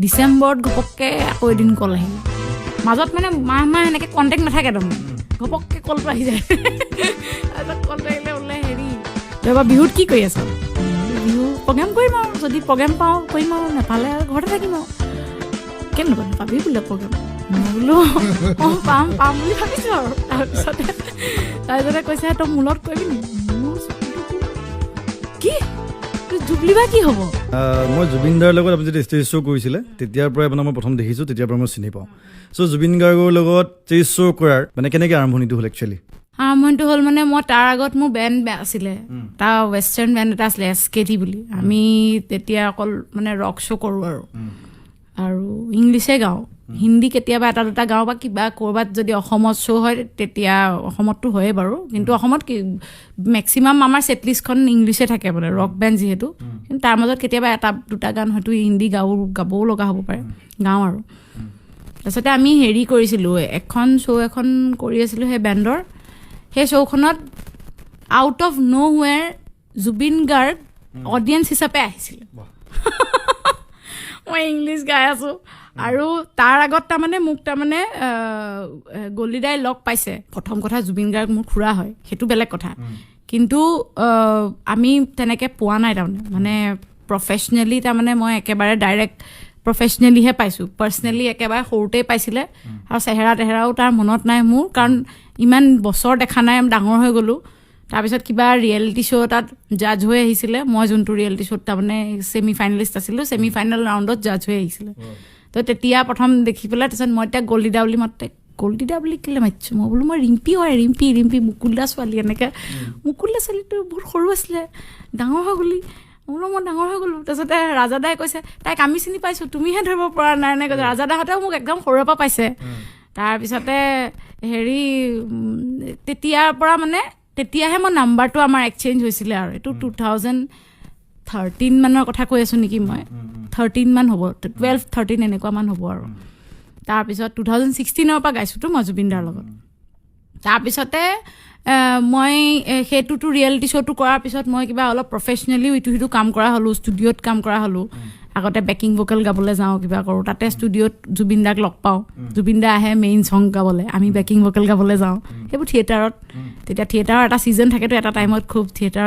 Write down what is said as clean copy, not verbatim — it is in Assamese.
ডিচেম্বৰত ঘপককৈ আকৌ এদিন কল আহিল মাজত মানে মাহ এনেকৈ কণ্টেক্ট নাথাকে তাৰমানে ঘপককৈ কলটো আহি যায় তাৰপিছত কলটো আহিলে ওলাই হেৰি তই এবাৰ বিহুত কি কৰি আছ বিহু প্ৰগ্ৰেম কৰিম আৰু যদি প্ৰগ্ৰেম পাওঁ কৰিম আৰু নাপালে আৰু ঘৰতে থাকিম আৰু কেলে নাপাবি বোলে প্ৰগ্ৰেম মই বোলো অঁ পাম বুলি ভাবিছোঁ আৰু তাৰপিছতে কৈছে তই মোৰ লগত কৰিবি নেকি কি জুবলি বা কি হ'ব মই জুবিন দাৰ লগত আপুনি যেতিয়া ষ্টেজ শ্ব' কৰিছিলে তেতিয়াৰ পৰাই আপোনাক মই প্ৰথম দেখিছোঁ তেতিয়াৰ পৰা মই চিনি পাওঁ চ' জুবিন গাৰ্গৰ লগত ষ্টেজ শ্ব' কৰাৰ মানে কেনেকৈ আৰম্ভণিটো হ'ল একচুৱেলি আৰম্ভণিটো হ'ল মানে মই তাৰ আগত মোৰ বেণ্ড আছিলে তাৰ ৱেষ্টাৰ্ণ বেণ্ড এটা আছিলে SKT বুলি আমি তেতিয়া অকল মানে ৰক শ্ব' কৰোঁ আৰু ইংলিছে গাওঁ হিন্দী কেতিয়াবা এটা দুটা গাওঁ বা কিবা ক'ৰবাত যদি অসমত শ্ব' হয় তেতিয়া অসমততো হয়ে বাৰু কিন্তু অসমত কি মেক্সিমাম আমাৰ ছেটলিষ্টখন ইংলিছে থাকে মানে ৰক বেণ্ড যিহেতু কিন্তু তাৰ মাজত কেতিয়াবা এটা দুটা গান হয়তো হিন্দী গাবও লগা হ'ব পাৰে গাওঁ আৰু তাৰপিছতে আমি হেৰি কৰিছিলোঁ এখন শ্ব' এখন কৰি আছিলোঁ সেই বেণ্ডৰ সেই শ্ব'খনত out of nowhere Zubeen Garg audience হিচাপে আহিছিলে মই ইংলিছ গাই আছোঁ আৰু তাৰ আগত তাৰমানে মোক তাৰমানে গলিদাই লগ পাইছে প্ৰথম কথা জুবিন গাৰ্গ মোৰ খুৰা হয় সেইটো বেলেগ কথা কিন্তু আমি তেনেকৈ পোৱা নাই তাৰমানে মানে প্ৰফেচনেলি তাৰমানে মই একেবাৰে ডাইৰেক্ট প্ৰফেচনেলিহে পাইছোঁ পাৰ্চনেলি একেবাৰে সৰুতেই পাইছিলে আৰু চেহেৰাও তাৰ মনত নাই মোৰ কাৰণ ইমান বছৰ দেখা নাই ডাঙৰ হৈ গ'লোঁ তাৰপিছত কিবা ৰিয়েলিটি শ্ব' এটাত জাজ হৈ আহিছিলে মই যোনটো ৰিয়েলিটি শ্ব'ত তাৰমানে ছেমি ফাইনেলিষ্ট আছিলোঁ ছেমি ফাইনেল ৰাউণ্ডত জাজ হৈ আহিছিলে তো তেতিয়া প্ৰথম দেখি পেলাই তাৰপিছত মই এতিয়া গল্ডিদা বুলি মাতে গল্ডিদা বুলি কেলৈ মাতিছোঁ মই বোলো মই ৰিম্পি হয় ৰিম্পি মুকুলদা ছোৱালী এনেকৈ মুকুলদা ছোৱালীটো বহুত সৰু আছিলে ডাঙৰ হৈ গ'লি বোলো মই ডাঙৰ হৈ গ'লোঁ তাৰপিছতে ৰাজাদাই কৈছে তাইক আমি চিনি পাইছোঁ তুমিহে ধৰিব পৰা নাই এনেকৈ কৈছে ৰাজাদাহঁতেও মোক একদম সৰুৰে পৰা পাইছে তাৰপিছতে হেৰি তেতিয়াৰ পৰা মানে তেতিয়াহে মই নাম্বাৰটো আমাৰ এক্সচেঞ্জ হৈছিলে আৰু এইটো 2013 মানৰ কথা কৈ আছোঁ নেকি মই 13 মান হ'ব 12-13 এনেকুৱা মান হ'ব আৰু তাৰপিছত 2016ৰ পৰা গাইছোঁতো মই জুবিন দাৰ লগত তাৰপিছতে মই সেইটোতো ৰিয়েলিটি শ্ব'টো কৰাৰ পিছত মই কিবা অলপ প্ৰফেচনেলিও ইটো সিটো কাম কৰা হ'লোঁ ষ্টুডিঅ'ত কাম কৰা হ'লোঁ আগতে বেকিং ভোকেল গাবলৈ যাওঁ কিবা কৰোঁ তাতে ষ্টুডিঅ'ত জুবিন দাক লগ পাওঁ জুবিন দা আহে মেইন ছং গাবলৈ আমি বেকিং ভোকেল গাবলৈ যাওঁ সেইবোৰ থিয়েটাৰত তেতিয়া থিয়েটাৰৰ এটা ছিজন থাকেতো এটা টাইমত খুব থিয়েটাৰ